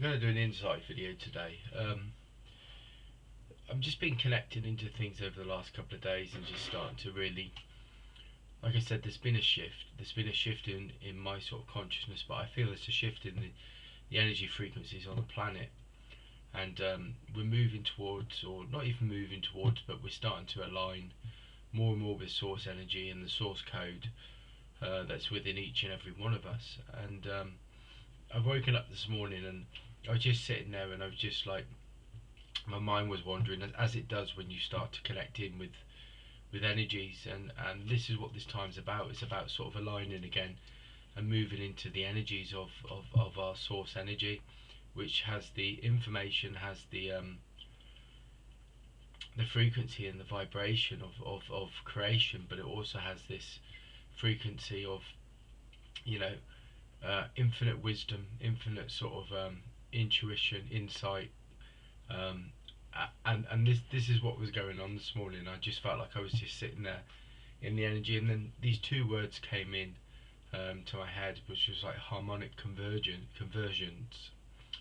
I'm going to do an insight video today. I'm just been connected into things over the last couple of days and just starting to really, like I said, there's been a shift. There's been a shift in my sort of consciousness, but I feel there's a shift in the energy frequencies on the planet. And we're moving towards, or not even moving towards, but we're starting to align more and more with source energy and the source code that's within each and every one of us. And I've woken up this morning and I was just sitting there and I was just like, my mind was wandering as it does when you start to connect in with energies, and this is what this time's about. It's about sort of aligning again and moving into the energies of our source energy, which has the information, has the frequency and the vibration of creation, but it also has this frequency of, you know, infinite wisdom, infinite sort of intuition, insight, um, and this is what was going on this morning. I just felt like I was just sitting there in the energy, and then these two words came in to my head, which was like convergence,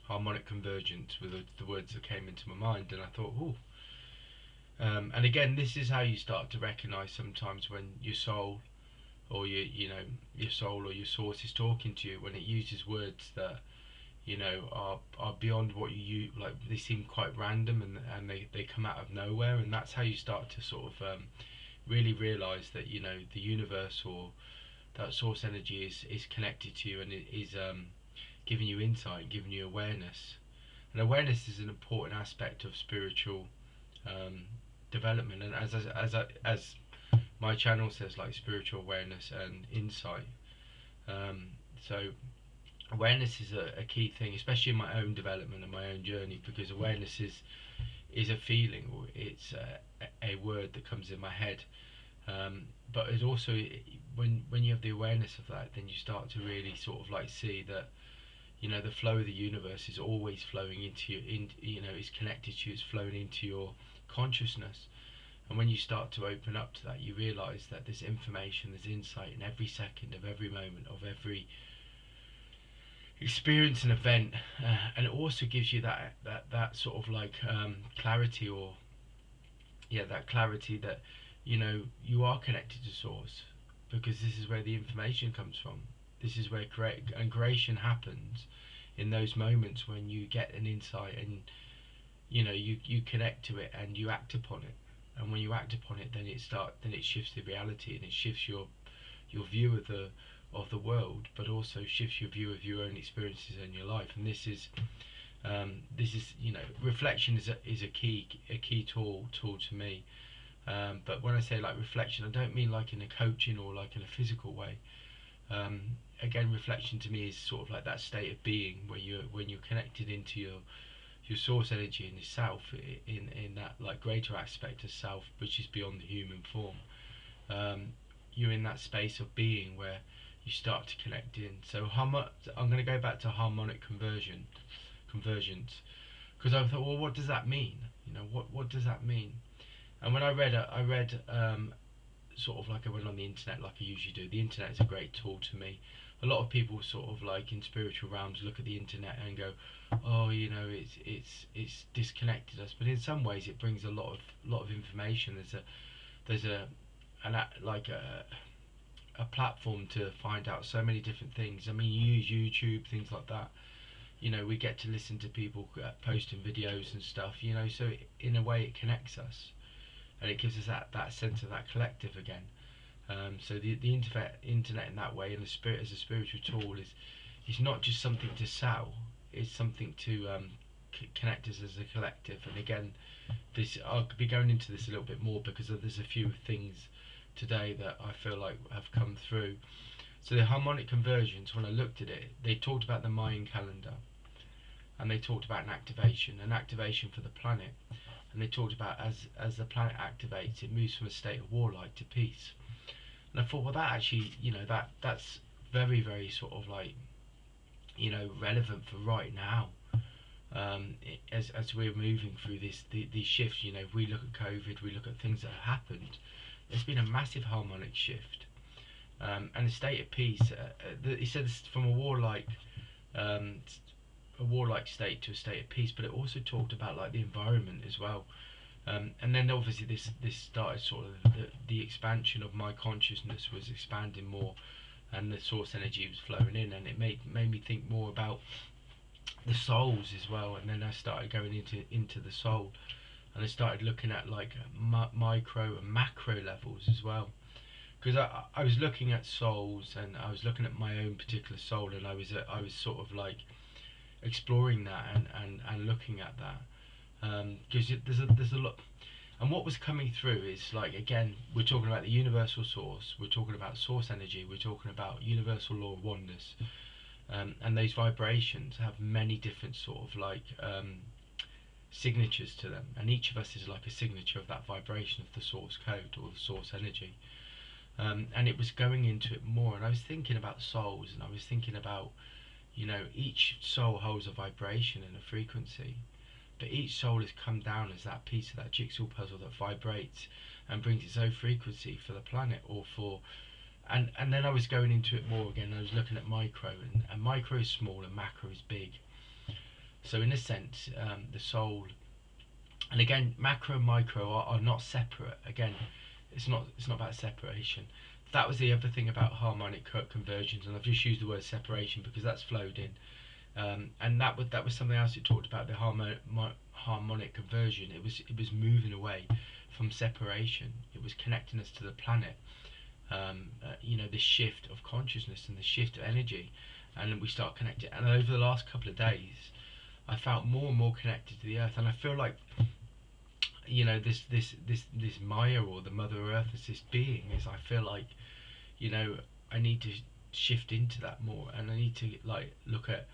harmonic convergence were the words that came into my mind, and I thought, oh. And again, this is how you start to recognize sometimes when your soul or your soul or your source is talking to you, when it uses words that are beyond what you like. They seem quite random, and they come out of nowhere, and that's how you start to sort of really realize that the universe or that source energy is connected to you, and it is giving you insight, giving you awareness. And awareness is an important aspect of spiritual development, and as my channel says, like spiritual awareness and insight. So awareness is a key thing, especially in my own development and my own journey, because awareness is a feeling, or it's a word that comes in my head. But it's also, when you have the awareness of that, then you start to really sort of like see that the flow of the universe is always flowing into you, is connected to you, it's flowing into your consciousness. And when you start to open up to that, you realize that there's information, there's insight in every second of every moment of every experience and event, and it also gives you that sort of like clarity, or that clarity that you are connected to source, because this is where the information comes from. This is where creation happens, in those moments when you get an insight and you connect to it and you act upon it. And when you act upon it, then it shifts the reality, and it shifts your view of the world, but also shifts your view of your own experiences in your life. And this is reflection is a key tool to me. But when I say like reflection, I don't mean like in a coaching or like in a physical way. Again, reflection to me is sort of like that state of being where when you're connected into your source energy and yourself, in that like greater aspect of self, which is beyond the human form. You're in that space of being where you start to connect in. So I'm going to go back to harmonic convergence, because I thought, well, what does that mean? What does that mean? And when I read sort of like, I went on the internet like I usually do. The internet is a great tool to me. A lot of people sort of like in spiritual realms look at the internet and go, oh, it's disconnected us, but in some ways it brings a lot of information. There's a platform to find out so many different things. I mean, you use YouTube, things like that. We get to listen to people posting videos and stuff. So in a way it connects us, and it gives us that sense of that collective again. So the internet in that way, and the spirit as a spiritual tool, is not just something to sell. It's something to connect us as a collective. And again, I'll be going into this a little bit more, because there's a few things today that I feel like have come through. So the harmonic convergence, when I looked at it, they talked about the Mayan calendar, and they talked about an activation for the planet, and they talked about as the planet activates, it moves from a state of warlike to peace. And I thought, well, that actually, that's very, very sort of like, relevant for right now. As we're moving through these shifts, if we look at COVID, we look at things that have happened, there's been a massive harmonic shift, and a state of peace. He said from a warlike a warlike state to a state of peace, but it also talked about like the environment as well. And then obviously this started sort of the expansion of my consciousness was expanding more, and the source energy was flowing in, and it made me think more about the souls as well. And then I started going into the soul, and I started looking at like micro and macro levels as well, because I was looking at souls, and I was looking at my own particular soul, and I was sort of like exploring that and looking at that, because there's a lot. And what was coming through is like, again, we're talking about the universal source, we're talking about source energy, we're talking about universal law of oneness, and those vibrations have many different sort of like signatures to them, and each of us is like a signature of that vibration of the source code or the source energy. And it was going into it more, and I was thinking about souls, and I was thinking about, you know, each soul holds a vibration and a frequency, but each soul has come down as that piece of that jigsaw puzzle that vibrates and brings its own frequency for the planet, or for, and then I was going into it more again. I was looking at micro, and micro is small and macro is big. So in a sense, the soul, and again, macro and micro are not separate. Again, it's not about separation. That was the other thing about harmonic convergence, and I've just used the word separation because that's flowed in. And that was something else it talked about, the harmonic conversion. It was moving away from separation. It was connecting us to the planet. You know, this shift of consciousness and the shift of energy, and then we start connecting. And over the last couple of days, I felt more and more connected to the earth, and I feel like, you know, this Maya, or the Mother Earth, as this being is. I feel like, you know, I need to shift into that more, and I need to like look at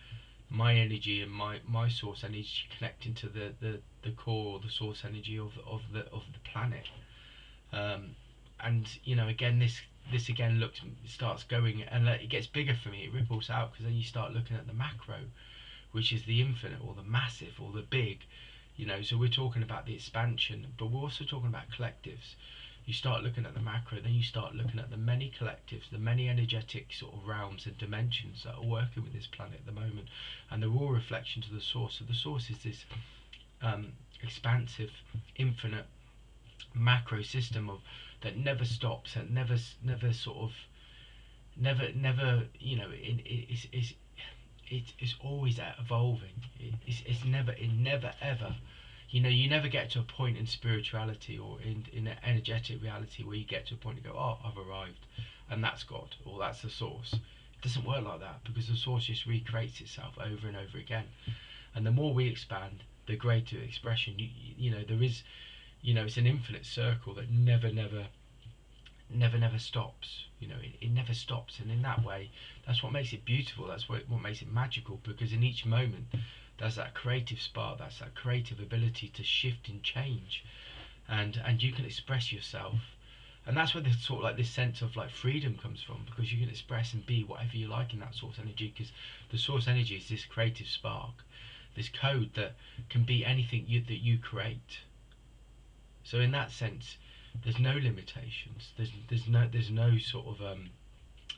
my energy and my source energy connecting to the core, or the source energy of the planet. And you know, again, this again starts going, and it gets bigger for me. It ripples out, because then you start looking at the macro, which is the infinite, or the massive, or the big. You know, so we're talking about the expansion, but we're also talking about collectives. You start looking at the macro, then you start looking at the many collectives, the many energetic sort of realms and dimensions that are working with this planet at the moment, and they're all reflection to the source. So the source is this expansive, infinite macro system of that never stops, and never sort of never you know, it's always evolving. It's never ever, you know, you never get to a point in spirituality or in an energetic reality where you get to a point and go, oh, I've arrived, and that's God, or that's the source. It doesn't work like that, because the source just recreates itself over and over again. And the more we expand, the greater expression. You know, there is, you know, it's an infinite circle that never stops. You know, it never stops, and in that way, that's what makes it beautiful. That's what makes it magical, because in each moment, there's that creative spark, that's that creative ability to shift and change, and you can express yourself, and that's where this sort of like this sense of like freedom comes from, because you can express and be whatever you like in that source energy, because the source energy is this creative spark, this code that can be anything that you create. So in that sense, there's no limitations. There's no sort of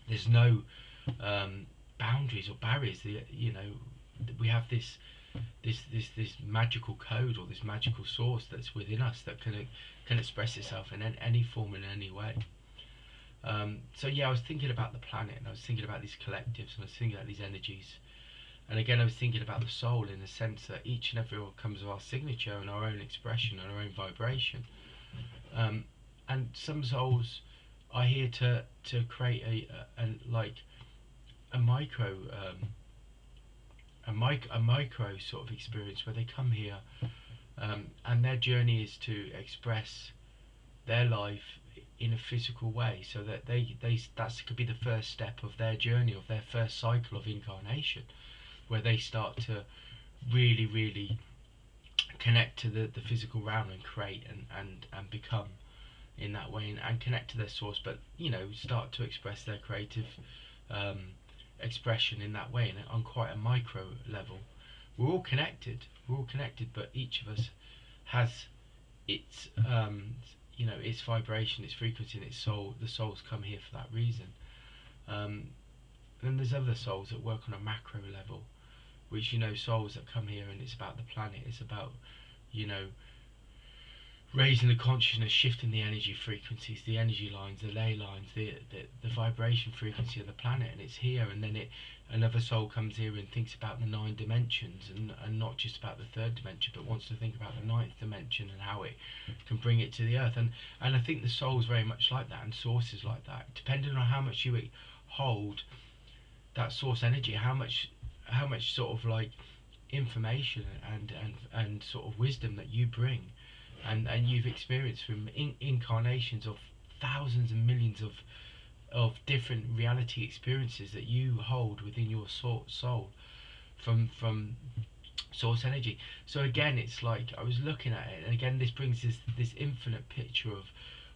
there's no boundaries or barriers. You know, we have this magical code, or this magical source that's within us that can express itself in any form, in any way. So yeah, I was thinking about the planet, and I was thinking about these collectives, and I was thinking about these energies, and again I was thinking about the soul, in the sense that each and every one comes with our signature and our own expression and our own vibration. And some souls are here to create a micro sort of experience, where they come here, and their journey is to express their life in a physical way, so that that could be the first step of their journey, of their first cycle of incarnation, where they start to really connect to the physical realm, and create and become in that way, and connect to their source, but you know, start to express their creative expression in that way, and on quite a micro level. We're all connected, but each of us has its you know, its vibration, its frequency, and its soul. The souls come here for that reason. Then there's other souls that work on a macro level, which, souls that come here, and it's about the planet, it's about, you know, raising the consciousness, shifting the energy frequencies, the energy lines, the ley lines, the vibration frequency of the planet, and it's here. And then another soul comes here and thinks about the 9 dimensions, and not just about the 3rd dimension, but wants to think about the 9th dimension and how it can bring it to the earth. And I think the soul is very much like that, and source is like that. Depending on how much you hold that source energy, how much sort of like information and sort of wisdom that you bring, and you've experienced from incarnations of thousands and millions of different reality experiences that you hold within your soul from source energy. So again, it's like I was looking at it, and again this brings this infinite picture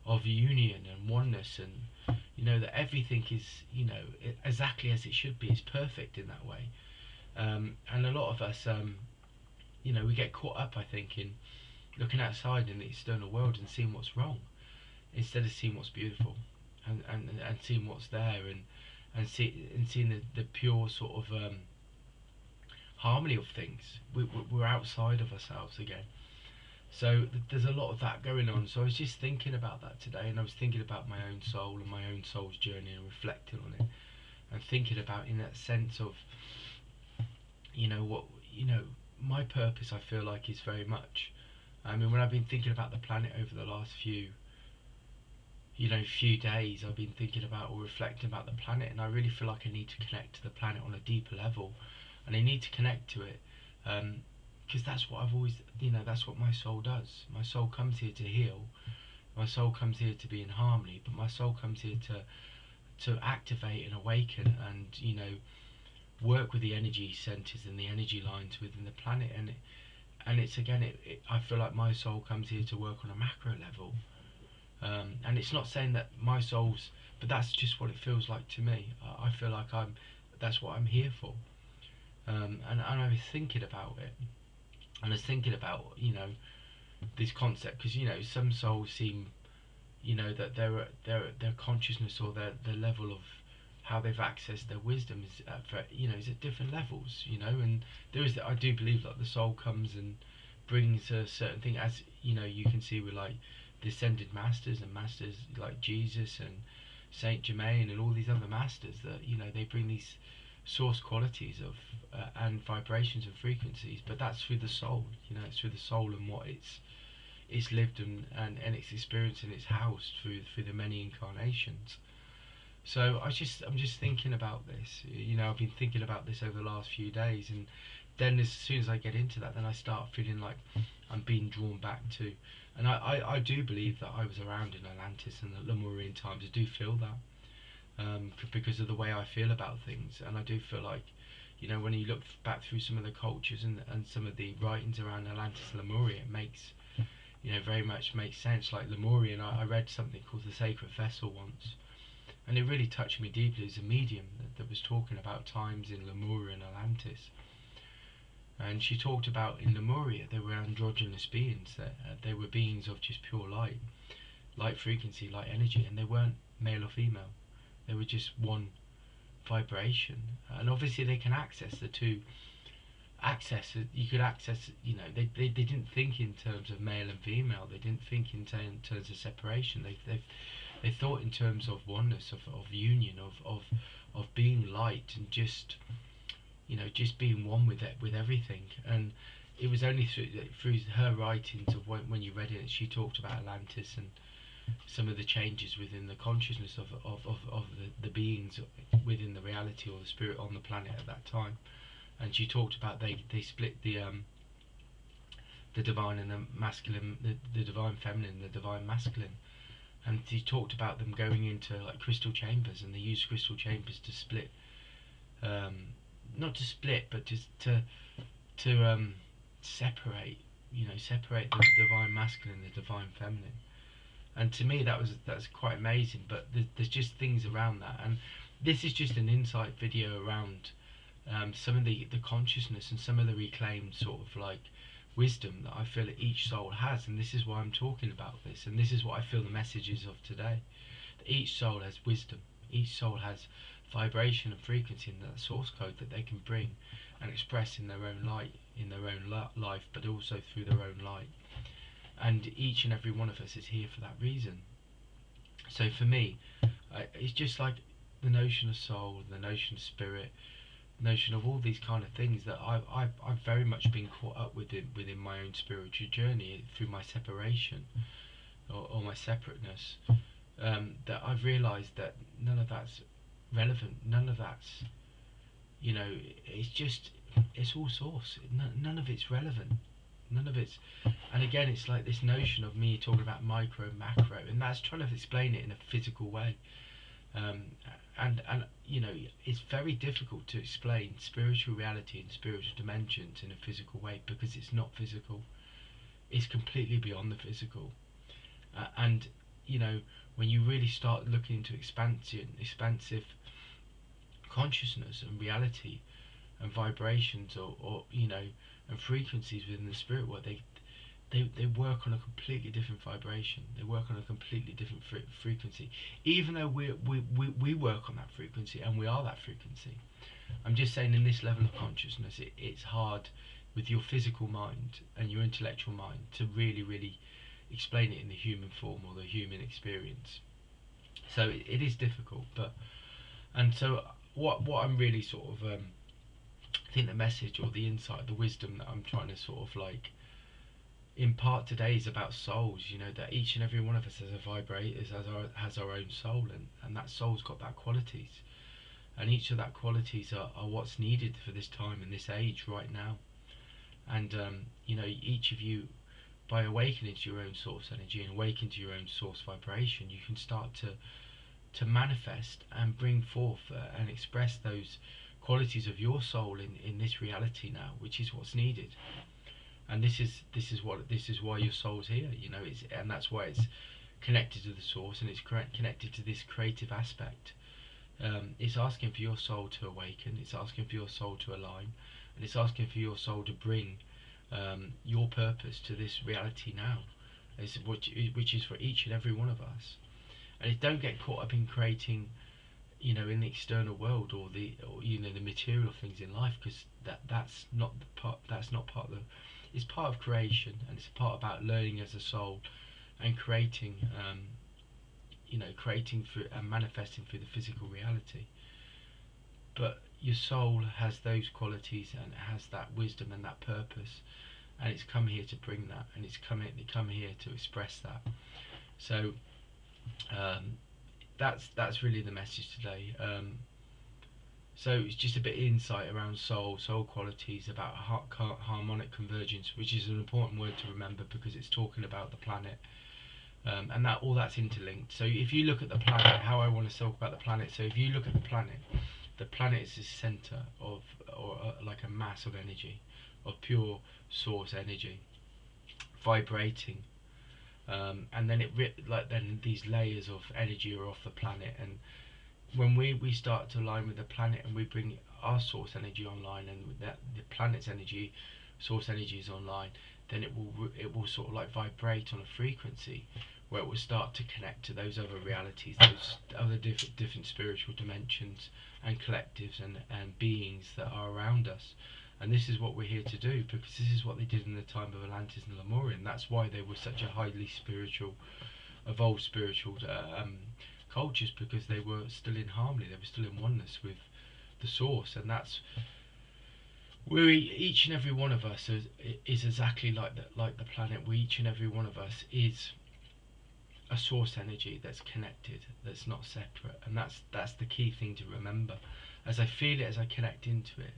of union and oneness, and that everything is exactly as it should be. It's perfect in that way. And a lot of us we get caught up, I think, in looking outside in the external world and seeing what's wrong instead of seeing what's beautiful, and seeing what's there, and seeing the pure sort of harmony of things. We're outside of ourselves again. So there's a lot of that going on. So I was just thinking about that today, and I was thinking about my own soul and my own soul's journey, and reflecting on it, and thinking about in that sense of my purpose. I feel like is very much, I mean, when I've been thinking about the planet over the last few days, I've been thinking about or reflecting about the planet, and I really feel like I need to connect to the planet on a deeper level, and I need to connect to it, because that's what I've always, that's what my soul does. My soul comes here to heal. My soul comes here to be in harmony, but my soul comes here to activate and awaken, and work with the energy centers and the energy lines within the planet. And it's again, I feel like my soul comes here to work on a macro level, and it's not saying that my soul's, but that's just what it feels like to me. I feel like that's what I'm here for. And I was thinking about it, and I was thinking about this concept, because some souls seem that their consciousness, or their level of how they've accessed their wisdom is at different levels, and I do believe that the soul comes and brings a certain thing, as you can see with like the ascended masters and masters like Jesus and Saint Germain and all these other masters, that they bring these source qualities of and vibrations and frequencies, but that's through the soul. It's through the soul and what it's lived and it's experienced and it's housed through the many incarnations. So I'm just thinking about this. I've been thinking about this over the last few days, and then as soon as I get into that, then I start feeling like I'm being drawn back to, and I do believe that I was around in Atlantis and the Lemurian times. I do feel that, because of the way I feel about things, and I do feel like, when you look back through some of the cultures and some of the writings around Atlantis and Lemuria, it makes, very much makes sense. Like Lemurian, I read something called the Sacred Vessel once, and it really touched me deeply. It was a medium that was talking about times in Lemuria and Atlantis, and she talked about in Lemuria there were androgynous beings, that they were beings of just pure light frequency, light energy, and they weren't male or female. They were just one vibration, and obviously they can access the two. You could access, they didn't think in terms of male and female. They didn't think in terms of separation. They thought in terms of oneness, of union, of being light, and just being one with everything. And it was only through her writings of when you read it, she talked about Atlantis and some of the changes within the consciousness of the beings within the reality or the spirit on the planet at that time. And she talked about they split the divine and the masculine, the divine feminine, the divine masculine. And he talked about them going into like crystal chambers, and they used crystal chambers to split, not to split, but just to separate, separate the divine masculine and the divine feminine. And to me, that's quite amazing. But there's just things around that, and this is just an insight video around some of the consciousness and some of the reclaimed sort of like wisdom that I feel that each soul has. And this is why I'm talking about this, and this is what I feel the message is of today. That each soul has wisdom, each soul has vibration and frequency and that source code that they can bring, and express in their own light, in their own life, but also through their own light. And each and every one of us is here for that reason. So for me, it's just like the notion of soul, the notion of spirit, notion of all these kind of things that I've very much been caught up within my own spiritual journey through my separation, or my separateness, that I've realised that none of that's relevant, none of that's, it's just, it's all source, none of it's relevant, none of it's, and again it's like this notion of me talking about micro and macro, and that's trying to explain it in a physical way. And it's very difficult to explain spiritual reality and spiritual dimensions in a physical way, because it's not physical. It's completely beyond the physical. And when you really start looking into expansive consciousness and reality and vibrations, or and frequencies within the spirit world, they work on a completely different vibration. They work on a completely different frequency. Even though we work on that frequency, and we are that frequency. I'm just saying, in this level of consciousness, it's hard with your physical mind and your intellectual mind to really explain it in the human form or the human experience. So it is difficult, and so what I'm really sort of I think the message or the insight, the wisdom that I'm trying to sort of like impart today is about souls. That each and every one of us has our own soul, and that soul's got that qualities, and each of that qualities are what's needed for this time and this age right now. And each of you, by awakening to your own source energy and awakening to your own source vibration, you can start to manifest and bring forth and express those qualities of your soul in this reality now, which is what's needed. And this is why your soul's here. And that's why it's connected to the source, and it's connected to this creative aspect. It's asking for your soul to awaken. It's asking for your soul to align, and it's asking for your soul to bring your purpose to this reality now, which is for each and every one of us. And don't get caught up in creating, in the external world, or the material things in life, because that's not part of the. It's part of creation, and it's part about learning as a soul and creating, creating through and manifesting through the physical reality. But your soul has those qualities, and it has that wisdom and that purpose, and it's come here to bring that, and it's come here to express that. So that's really the message today. So it's just a bit of insight around soul qualities, about harmonic convergence, which is an important word to remember because it's talking about the planet, and that all that's interlinked. So if you look at the planet, how I want to talk about the planet. So if you look at the planet is the center of, or like a mass of energy, of pure source energy, vibrating, and then then these layers of energy are off the planet, and when we start to align with the planet and we bring our source energy online, and that the planet's energy, source energy is online, then it will sort of like vibrate on a frequency where it will start to connect to those other realities, those other different spiritual dimensions and collectives and beings that are around us. And this is what we're here to do, because this is what they did in the time of Atlantis and Lemurian. That's why they were such a highly spiritual, evolved spiritual cultures, because they were still in harmony, they were still in oneness with the source. And that's where each and every one of us is exactly like the planet. Each and every one of us is a source energy that's connected, that's not separate. And that's the key thing to remember. As I feel it, as I connect into it,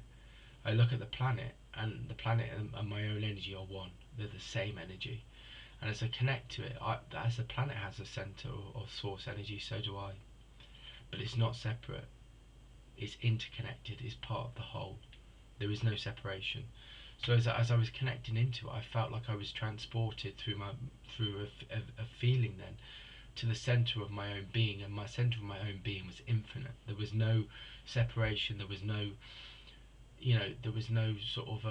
I look at the planet, and the planet and my own energy are one. They're the same energy. And as I connect to it, as the planet has a center of source energy, so do I. But it's not separate. It's interconnected. It's part of the whole. There is no separation. So as I was connecting into it, I felt like I was transported through a feeling then to the center of my own being, and my center of my own being was infinite. There was no separation. There was no, there was no sort of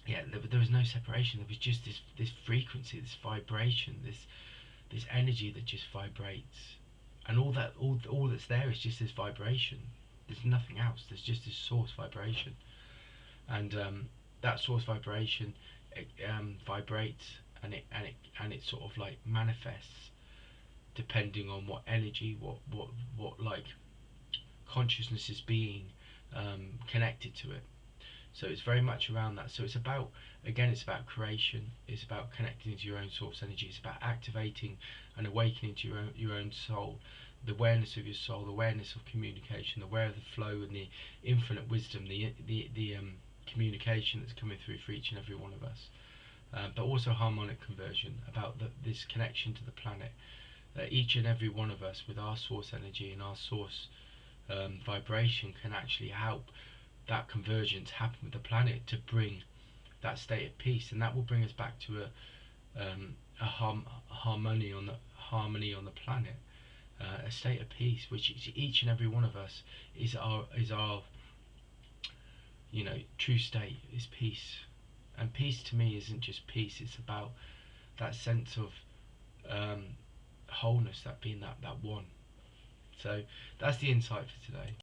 there was no separation. There was just this frequency, this vibration, this energy that just vibrates, and all that's there is just this vibration. There's nothing else. There's just this source vibration. and that source vibration, vibrates, and it sort of like manifests depending on what energy, what like consciousness is being connected to it. So it's very much around that. So it's about, again, it's about creation. It's about connecting to your own source energy. It's about activating and awakening to your own soul, the awareness of your soul, the awareness of communication, the aware of the flow and the infinite wisdom, the communication that's coming through for each and every one of us. But also harmonic conversion, about this connection to the planet. Each and every one of us, with our source energy and our source vibration, can actually help that convergence happen with the planet to bring that state of peace, and that will bring us back to harmony on the planet, a state of peace, which each and every one of us is our true state, is peace. And peace to me isn't just peace; it's about that sense of wholeness, that being that one. So that's the insight for today.